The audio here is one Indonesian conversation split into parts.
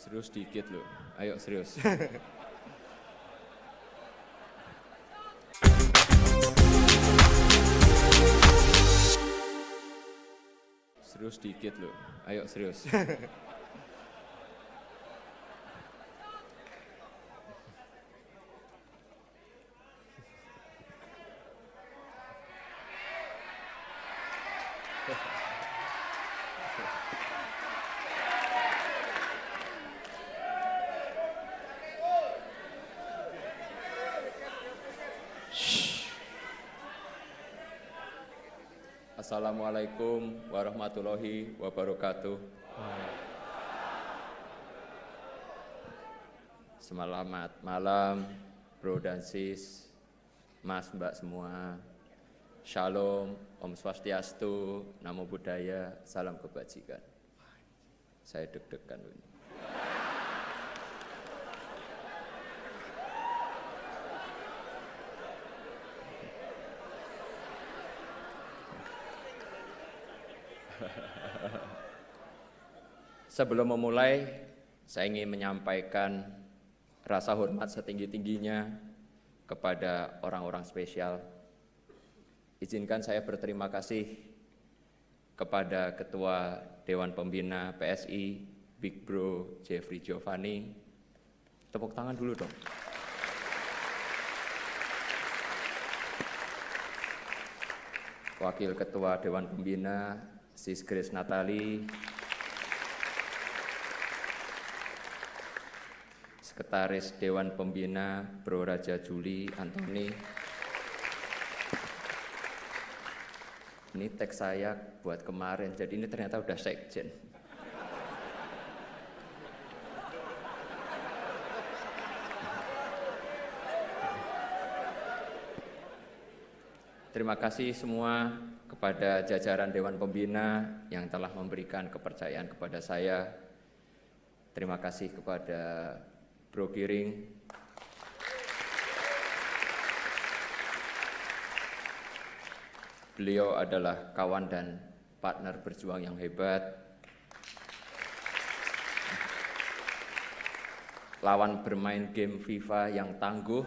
Serius dikit loh. Ayo serius. Serius dikit loh. Ayo serius. Assalamualaikum warahmatullahi wabarakatuh. Selamat malam, bro dan sis, mas mbak semua. Shalom, Om Swastiastu, Namo Buddhaya, salam kebajikan. Saya deg-degan ini. Sebelum memulai, saya ingin menyampaikan rasa hormat setinggi-tingginya kepada orang-orang spesial. Izinkan saya berterima kasih kepada Ketua Dewan Pembina PSI, Big Bro Jeffrey Giovanni. Tepuk tangan dulu dong. Wakil Ketua Dewan Pembina, Sis Grace Natali. Sekretaris Dewan Pembina, Bro Raja Juli Antoni. Ini teks saya buat kemarin, jadi ini ternyata udah sekjen. Terima kasih semua kepada jajaran Dewan Pembina yang telah memberikan kepercayaan kepada saya. Terima kasih kepada Bro Giring, beliau adalah kawan dan partner berjuang yang hebat, lawan bermain game FIFA yang tangguh.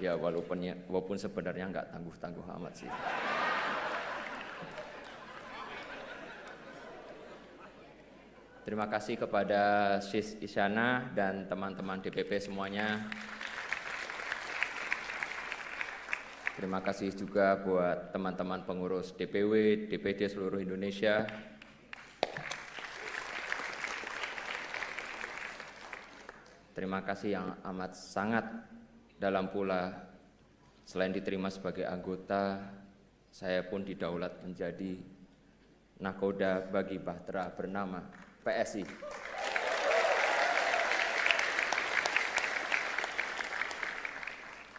Ya walaupun sebenarnya nggak tangguh-tangguh amat sih. Terima kasih kepada Sis Isyana dan teman-teman DPP semuanya. Terima kasih juga buat teman-teman pengurus DPW, DPD seluruh Indonesia. Terima kasih yang amat sangat dalam pula, selain diterima sebagai anggota, saya pun didaulat menjadi nakoda bagi bahtera bernama PSI.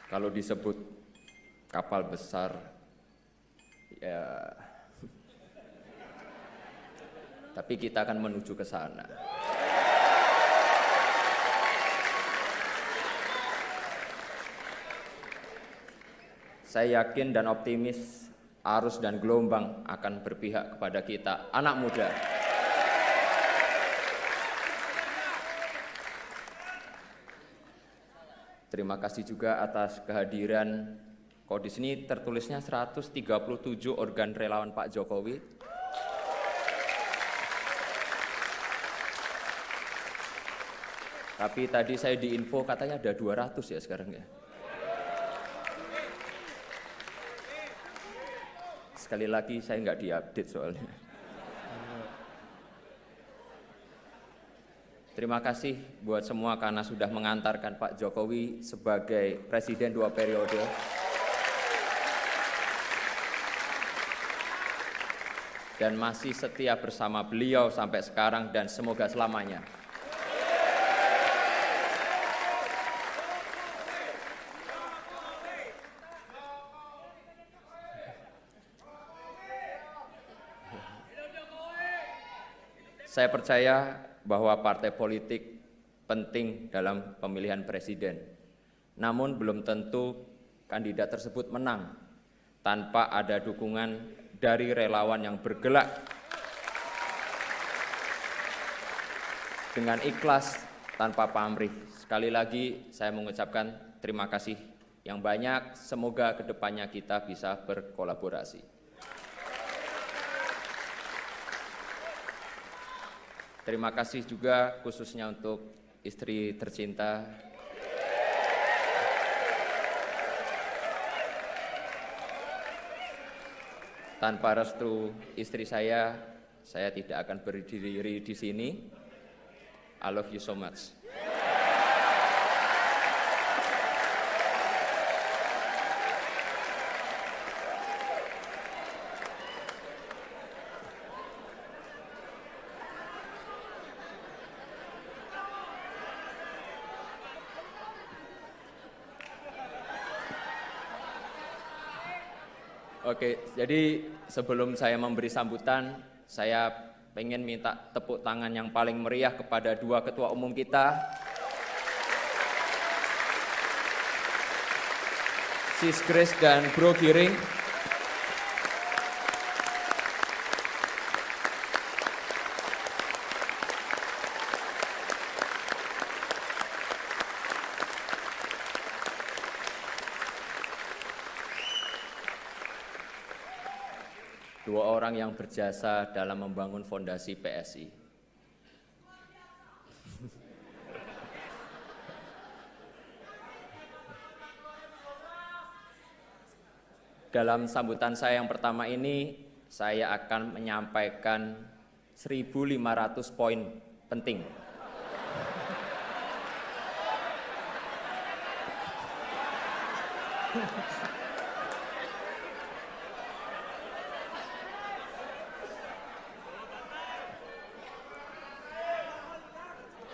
Kalau disebut kapal besar, ya, tapi kita akan menuju ke sana. Saya yakin dan optimis arus dan gelombang akan berpihak kepada kita, anak muda. Terima kasih juga atas kehadiran, kok di sini tertulisnya 137 organ relawan Pak Jokowi. Tapi tadi saya diinfo katanya ada 200 ya sekarang ya. Sekali lagi saya nggak diupdate soalnya. Terima kasih buat semua karena sudah mengantarkan Pak Jokowi sebagai Presiden 2 periode. Dan masih setia bersama beliau sampai sekarang dan semoga selamanya. Saya percaya bahwa partai politik penting dalam pemilihan presiden. Namun belum tentu kandidat tersebut menang tanpa ada dukungan dari relawan yang bergerak dengan ikhlas tanpa pamrih. Sekali lagi saya mengucapkan terima kasih yang banyak, semoga kedepannya kita bisa berkolaborasi. Terima kasih juga khususnya untuk istri tercinta, tanpa restu istri saya tidak akan berdiri di sini. I love you so much. Oke, jadi sebelum saya memberi sambutan, saya pengen minta tepuk tangan yang paling meriah kepada dua ketua umum kita, Sis Grace dan Bro Giring. Dua orang yang berjasa dalam membangun fondasi PSI. Dalam sambutan saya yang pertama ini, saya akan menyampaikan 1.500 poin penting.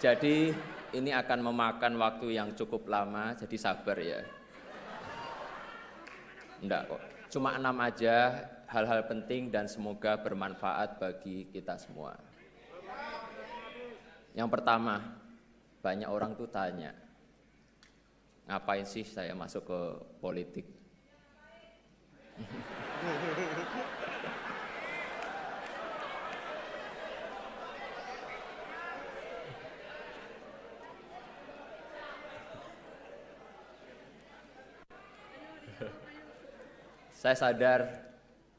Jadi ini akan memakan waktu yang cukup lama, jadi sabar ya. Enggak kok, cuma 6 aja, hal-hal penting dan semoga bermanfaat bagi kita semua. Yang pertama, banyak orang tuh tanya, ngapain sih saya masuk ke politik? Saya sadar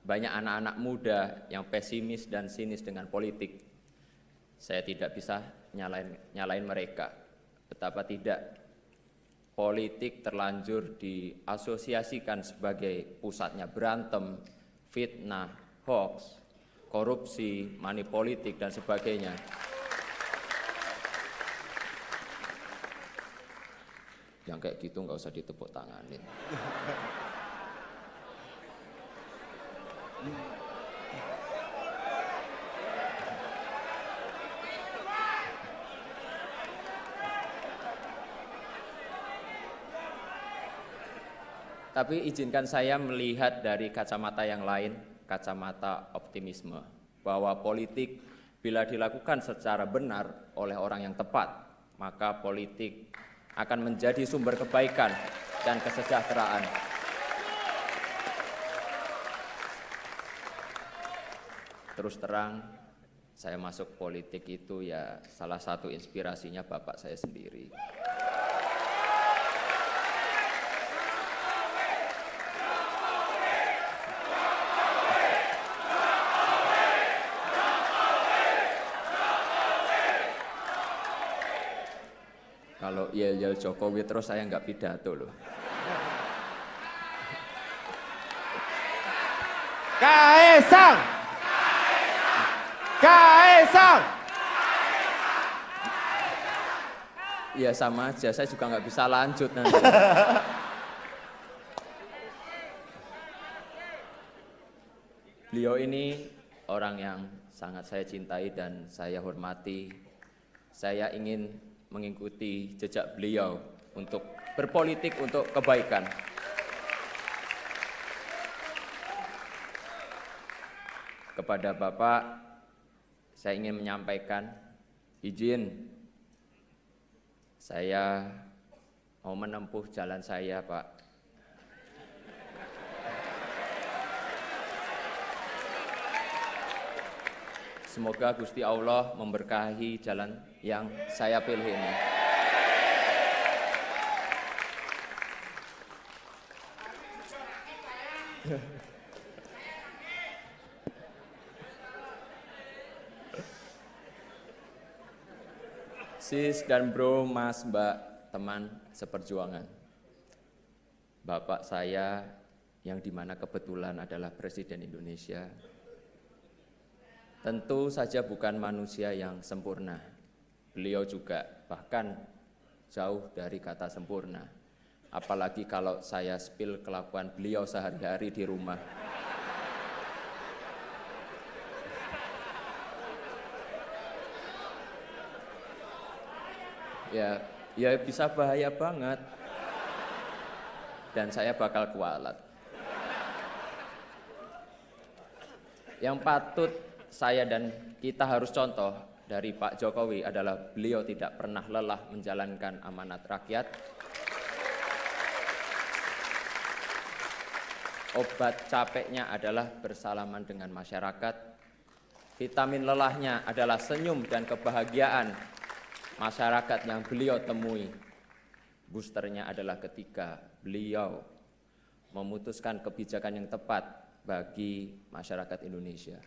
banyak anak-anak muda yang pesimis dan sinis dengan politik. Saya tidak bisa nyalain mereka. Betapa tidak, politik terlanjur diasosiasikan sebagai pusatnya berantem, fitnah, hoax, korupsi, money politik, dan sebagainya. Yang kayak gitu nggak usah ditepuk tanganin. Tapi izinkan saya melihat dari kacamata yang lain, kacamata optimisme, bahwa politik bila dilakukan secara benar oleh orang yang tepat, maka politik akan menjadi sumber kebaikan dan kesejahteraan. Terus terang, saya masuk politik itu ya salah satu inspirasinya bapak saya sendiri. Kalau yel-yel Jokowi terus saya nggak pidato loh. Kaesang! Kaesang! Ya sama aja, saya juga nggak bisa lanjut nanti. Beliau ini orang yang sangat saya cintai dan saya hormati. Saya ingin mengikuti jejak beliau untuk berpolitik untuk kebaikan. Kepada Bapak, saya ingin menyampaikan izin saya mau menempuh jalan saya, Pak. Semoga Gusti Allah memberkahi jalan yang saya pilih ini. Sis dan bro, mas, mbak, teman seperjuangan. Bapak saya yang dimana kebetulan adalah Presiden Indonesia, tentu saja bukan manusia yang sempurna. Beliau juga bahkan jauh dari kata sempurna. Apalagi kalau saya spill kelakuan beliau sehari-hari di rumah. Ya bisa bahaya banget. Dan saya bakal kualat. Yang patut saya dan kita harus contoh dari Pak Jokowi adalah beliau tidak pernah lelah menjalankan amanat rakyat. Obat capeknya adalah bersalaman dengan masyarakat. Vitamin lelahnya adalah senyum dan kebahagiaan masyarakat yang beliau temui. Boosternya adalah ketika beliau memutuskan kebijakan yang tepat bagi masyarakat Indonesia.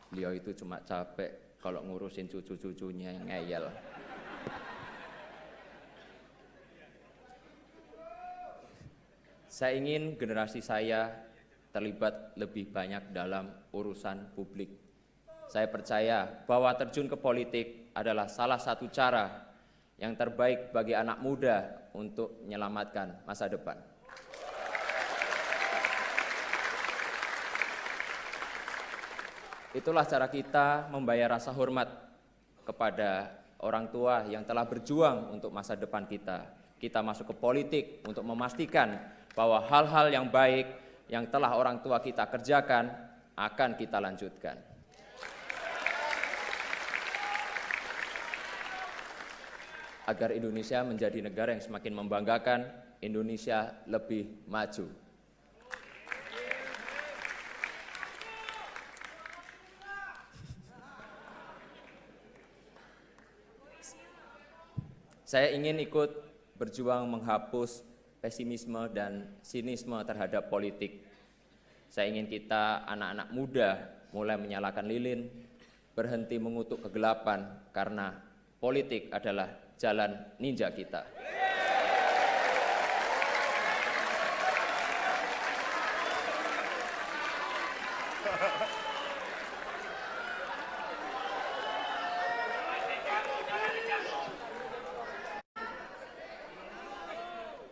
Beliau itu cuma capek kalau ngurusin cucu-cucunya yang ngeyel. Saya ingin generasi saya terlibat lebih banyak dalam urusan publik. Saya percaya bahwa terjun ke politik adalah salah satu cara yang terbaik bagi anak muda untuk menyelamatkan masa depan. Itulah cara kita membayar rasa hormat kepada orang tua yang telah berjuang untuk masa depan kita. Kita masuk ke politik untuk memastikan bahwa hal-hal yang baik yang telah orang tua kita kerjakan akan kita lanjutkan. Agar Indonesia menjadi negara yang semakin membanggakan, Indonesia lebih maju. Saya ingin ikut berjuang menghapus pesimisme dan sinisme terhadap politik. Saya ingin kita anak-anak muda mulai menyalakan lilin, berhenti mengutuk kegelapan karena politik adalah jalan ninja kita.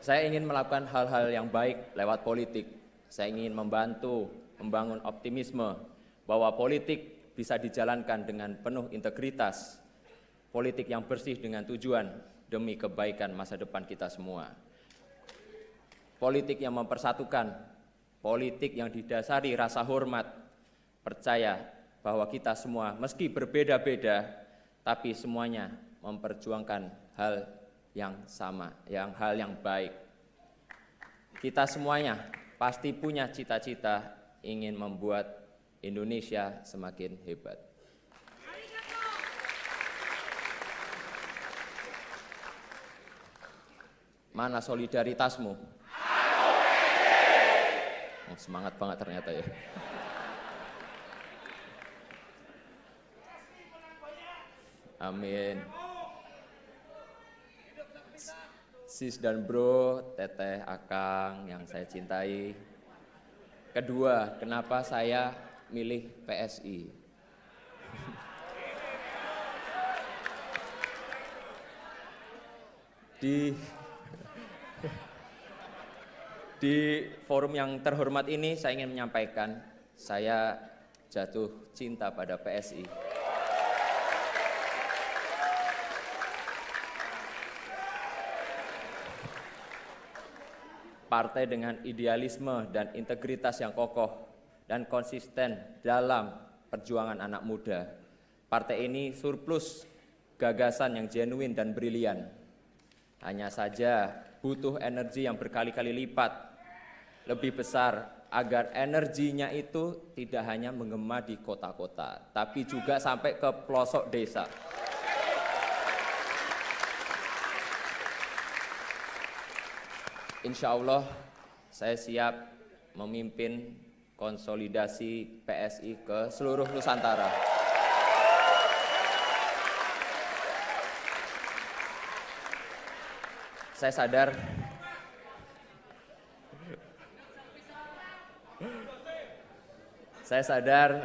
Saya ingin melakukan hal-hal yang baik lewat politik. Saya ingin membantu membangun optimisme bahwa politik bisa dijalankan dengan penuh integritas, politik yang bersih dengan tujuan demi kebaikan masa depan kita semua. Politik yang mempersatukan, politik yang didasari rasa hormat, percaya bahwa kita semua meski berbeda-beda, tapi semuanya memperjuangkan hal yang sama, hal yang baik. Kita semuanya pasti punya cita-cita ingin membuat Indonesia semakin hebat. Mana solidaritasmu? Oh, semangat banget ternyata ya. Amin. Sis dan bro, teteh, akang yang saya cintai. Kedua, kenapa saya milih PSI? Di forum yang terhormat ini saya ingin menyampaikan saya jatuh cinta pada PSI. Partai dengan idealisme dan integritas yang kokoh dan konsisten dalam perjuangan anak muda. Partai ini surplus gagasan yang genuine dan brilian. Hanya saja butuh energi yang berkali-kali lipat lebih besar agar energinya itu tidak hanya menggema di kota-kota, tapi juga sampai ke pelosok desa. Insya Allah saya siap memimpin konsolidasi PSI ke seluruh Nusantara. Saya sadar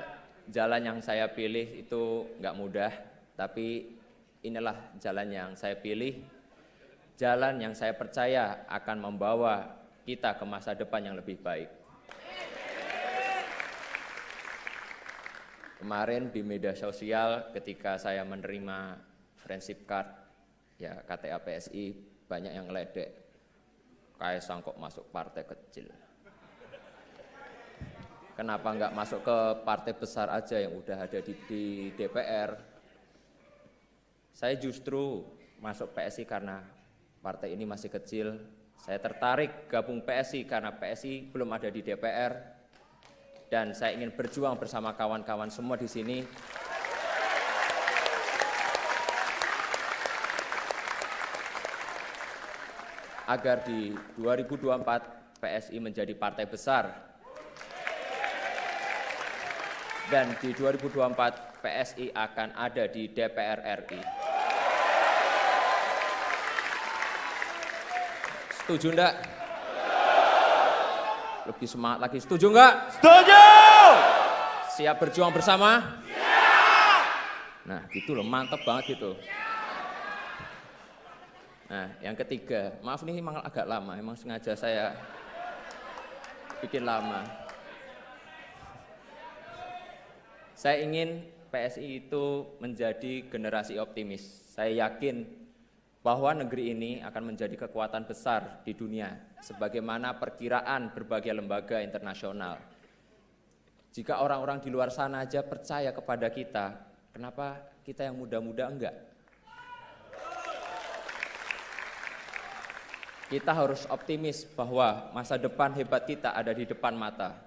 jalan yang saya pilih itu nggak mudah, tapi inilah jalan yang saya pilih, jalan yang saya percaya akan membawa kita ke masa depan yang lebih baik. Kemarin di media sosial ketika saya menerima friendship card, ya KTA PSI, banyak yang ngeledek, Kaesang kok masuk partai kecil. Kenapa nggak masuk ke partai besar aja yang udah ada di DPR? Saya justru masuk PSI karena partai ini masih kecil. Saya tertarik gabung PSI karena PSI belum ada di DPR. Dan saya ingin berjuang bersama kawan-kawan semua di sini. Agar di 2024 PSI menjadi partai besar. Dan di 2024 PSI akan ada di DPR RI. Setuju enggak? Lebih semangat lagi, setuju enggak? Setuju! Siap berjuang bersama? Siap! Nah gitu loh, mantep banget gitu. Nah yang ketiga, maaf nih memang agak lama, emang sengaja saya bikin lama. Saya ingin PSI itu menjadi generasi optimis. Saya yakin bahwa negeri ini akan menjadi kekuatan besar di dunia, sebagaimana perkiraan berbagai lembaga internasional. Jika orang-orang di luar sana aja percaya kepada kita, kenapa kita yang muda-muda enggak? Kita harus optimis bahwa masa depan hebat kita ada di depan mata.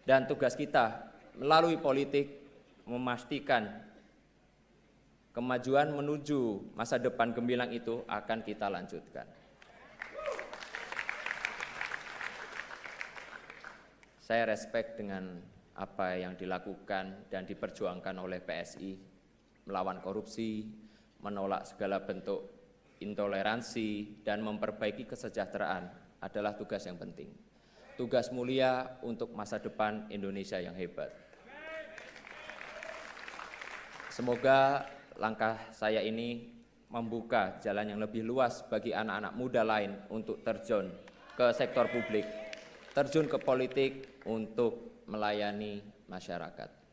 Dan tugas kita melalui politik memastikan kemajuan menuju masa depan gemilang itu akan kita lanjutkan. Saya respect dengan apa yang dilakukan dan diperjuangkan oleh PSI, melawan korupsi, menolak segala bentuk intoleransi, dan memperbaiki kesejahteraan adalah tugas yang penting. Tugas mulia untuk masa depan Indonesia yang hebat. Semoga langkah saya ini membuka jalan yang lebih luas bagi anak-anak muda lain untuk terjun ke sektor publik, terjun ke politik untuk melayani masyarakat.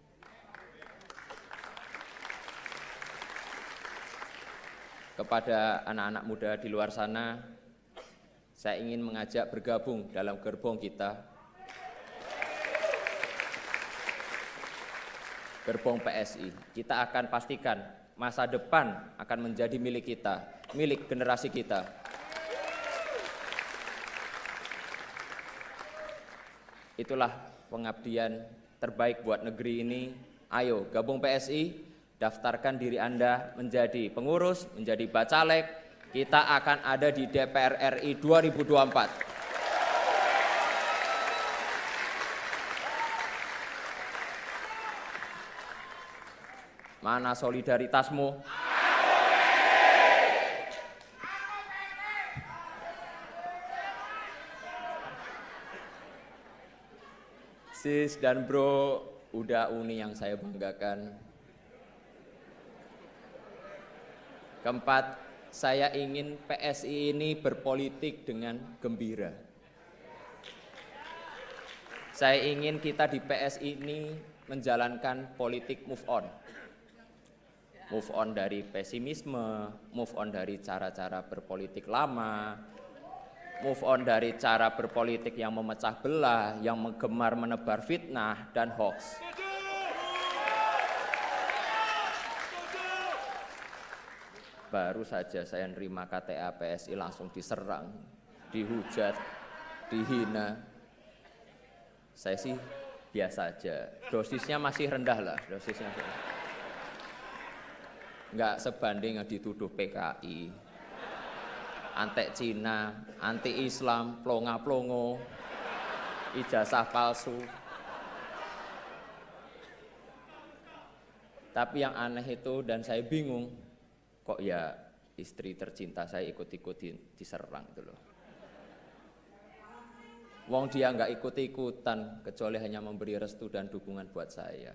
Kepada anak-anak muda di luar sana, saya ingin mengajak bergabung dalam gerbong kita, gerbong PSI. Kita akan pastikan masa depan akan menjadi milik kita, milik generasi kita. Itulah pengabdian terbaik buat negeri ini. Ayo gabung PSI, daftarkan diri Anda menjadi pengurus, menjadi bacalek. Kita akan ada di DPR RI 2024. Mana solidaritasmu? Sis dan bro, udah uni yang saya banggakan. Keempat, saya ingin PSI ini berpolitik dengan gembira. Saya ingin kita di PSI ini menjalankan politik move on. Move on dari pesimisme, move on dari cara-cara berpolitik lama, move on dari cara berpolitik yang memecah belah, yang gemar menebar fitnah dan hoax. Baru saja saya nerima KTA PSI langsung diserang, dihujat, dihina. Saya sih biasa aja, dosisnya masih rendah lah, dosisnya. Nggak sebanding yang dituduh PKI, antek Cina, anti Islam, plonga-plongo, ijazah palsu. Tapi yang aneh itu dan saya bingung, kok ya istri tercinta saya ikut-ikut diserang itu loh. Wong dia nggak ikut-ikutan kecuali hanya memberi restu dan dukungan buat saya.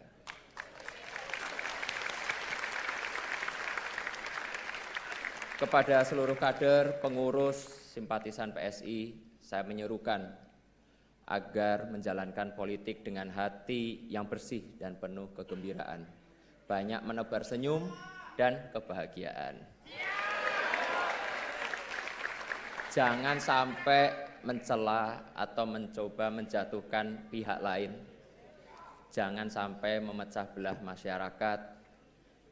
Kepada seluruh kader, pengurus, simpatisan PSI, saya menyerukan agar menjalankan politik dengan hati yang bersih dan penuh kegembiraan. Banyak menebar senyum dan kebahagiaan. Jangan sampai mencela atau mencoba menjatuhkan pihak lain. Jangan sampai memecah belah masyarakat.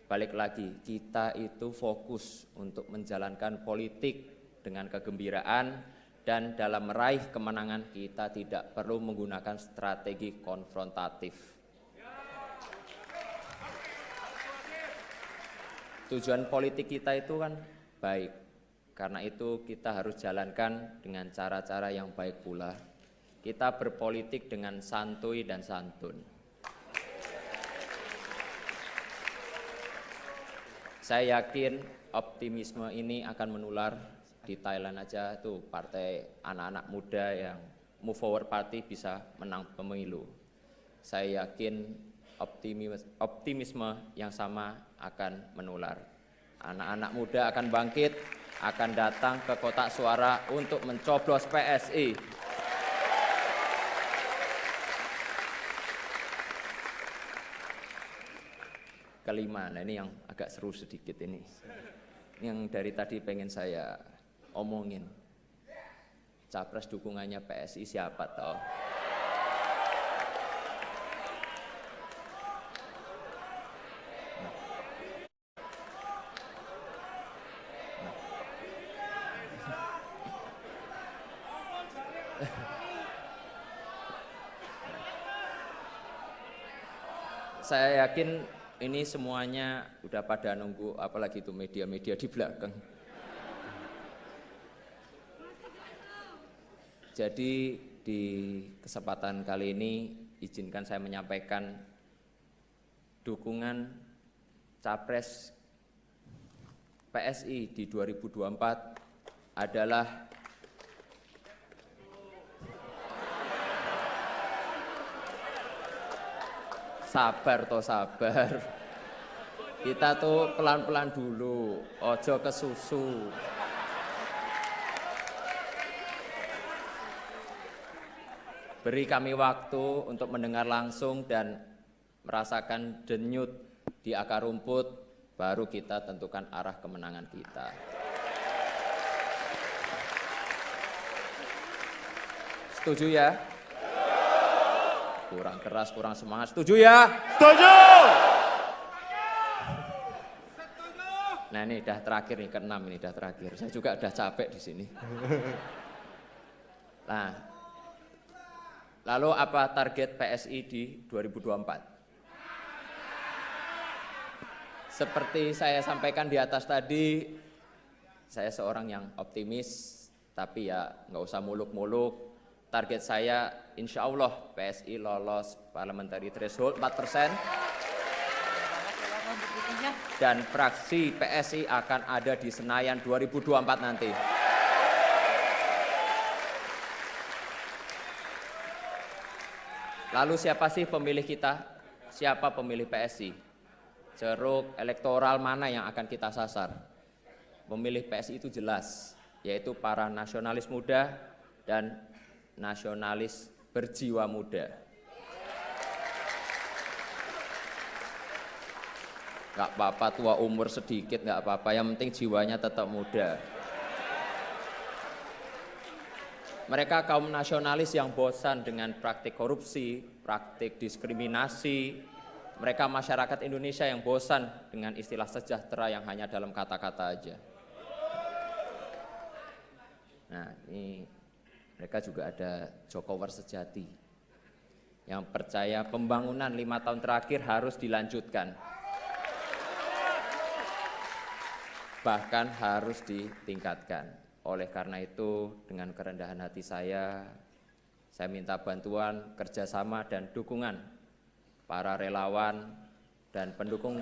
Balik lagi, kita itu fokus untuk menjalankan politik dengan kegembiraan dan dalam meraih kemenangan kita tidak perlu menggunakan strategi konfrontatif. Tujuan politik kita itu kan baik, karena itu kita harus jalankan dengan cara-cara yang baik pula. Kita berpolitik dengan santuy dan santun. Saya yakin optimisme ini akan menular. Di Thailand aja tuh partai anak-anak muda yang Move Forward Party bisa menang pemilu. Saya yakin optimisme yang sama akan menular. Anak-anak muda akan bangkit, akan datang ke kotak suara untuk mencoblos PSI. Kelima, nah ini yang agak seru sedikit ini. Yang dari tadi pengen saya omongin. Capres dukungannya PSI siapa toh? Saya yakin ini semuanya udah pada nunggu, apalagi itu media-media di belakang. Jadi di kesempatan kali ini izinkan saya menyampaikan dukungan Capres PSI di 2024 adalah sabar toh sabar. Kita tuh pelan-pelan dulu, ojo kesusu. Beri kami waktu untuk mendengar langsung dan merasakan denyut di akar rumput, baru kita tentukan arah kemenangan kita. Setuju ya? Kurang keras, kurang semangat. Setuju ya? Setuju. Nah ini udah terakhir nih, ke-6 ini udah terakhir. Saya juga udah capek di sini. Nah, lalu apa target PSI di 2024? Seperti saya sampaikan di atas tadi, saya seorang yang optimis, tapi ya nggak usah muluk-muluk. Target saya insya Allah PSI lolos parliamentary threshold 4%. Dan fraksi PSI akan ada di Senayan 2024 nanti. Lalu siapa sih pemilih kita? Siapa pemilih PSI? Ceruk elektoral mana yang akan kita sasar? Pemilih PSI itu jelas, yaitu para nasionalis muda dan nasionalis berjiwa muda. Gak apa-apa tua umur sedikit, gak apa-apa, yang penting jiwanya tetap muda. Mereka kaum nasionalis yang bosan dengan praktik korupsi, praktik diskriminasi. Mereka masyarakat Indonesia yang bosan dengan istilah sejahtera yang hanya dalam kata-kata aja. Nah, ini mereka juga ada Jokowers sejati. yang percaya pembangunan 5 tahun terakhir harus dilanjutkan. Bahkan harus ditingkatkan. Oleh karena itu, dengan kerendahan hati saya minta bantuan, kerjasama, dan dukungan para relawan dan pendukung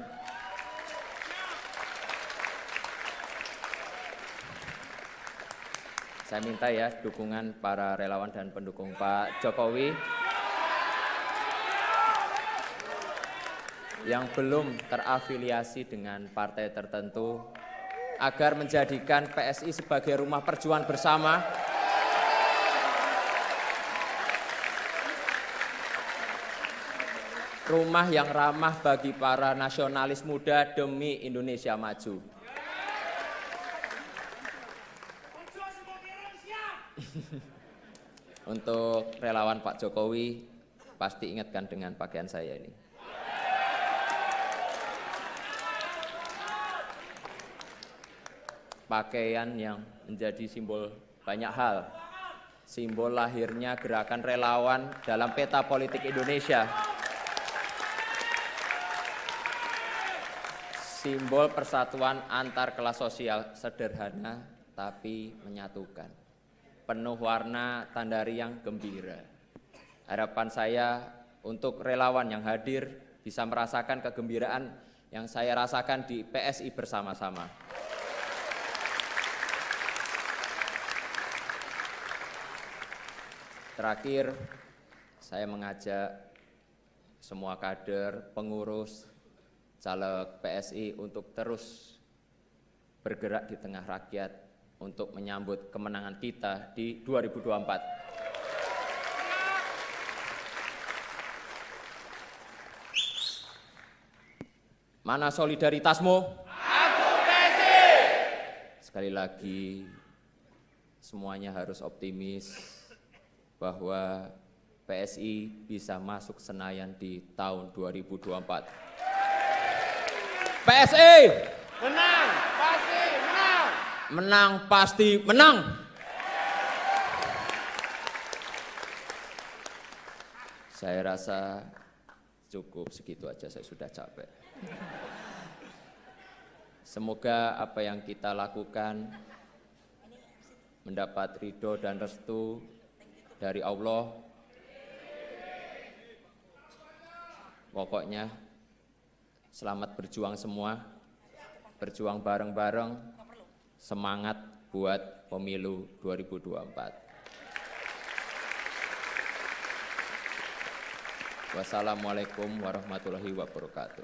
saya minta ya dukungan para relawan dan pendukung Pak Jokowi yang belum terafiliasi dengan partai tertentu agar menjadikan PSI sebagai rumah perjuangan bersama rumah yang ramah bagi para nasionalis muda demi Indonesia maju. Untuk relawan Pak Jokowi, pasti ingatkan dengan pakaian saya ini. Pakaian yang menjadi simbol banyak hal. Simbol lahirnya gerakan relawan dalam peta politik Indonesia. Simbol persatuan antar kelas sosial, sederhana tapi menyatukan. Penuh warna tanda riang gembira. Harapan saya untuk relawan yang hadir bisa merasakan kegembiraan yang saya rasakan di PSI bersama-sama. Terakhir, saya mengajak semua kader, pengurus, caleg PSI untuk terus bergerak di tengah rakyat untuk menyambut kemenangan kita di 2024. Mana solidaritasmu? Aku PSI. Sekali lagi, semuanya harus optimis bahwa PSI bisa masuk Senayan di tahun 2024. PSI! Menang, pasti menang. Menang pasti menang. Saya rasa cukup segitu aja, saya sudah capek. Semoga apa yang kita lakukan mendapat ridho dan restu dari Allah. Pokoknya selamat berjuang semua, berjuang bareng-bareng, semangat buat pemilu 2024. Wassalamualaikum warahmatullahi wabarakatuh.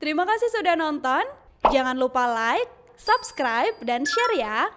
Terima kasih sudah nonton. Jangan lupa like, subscribe, dan share ya.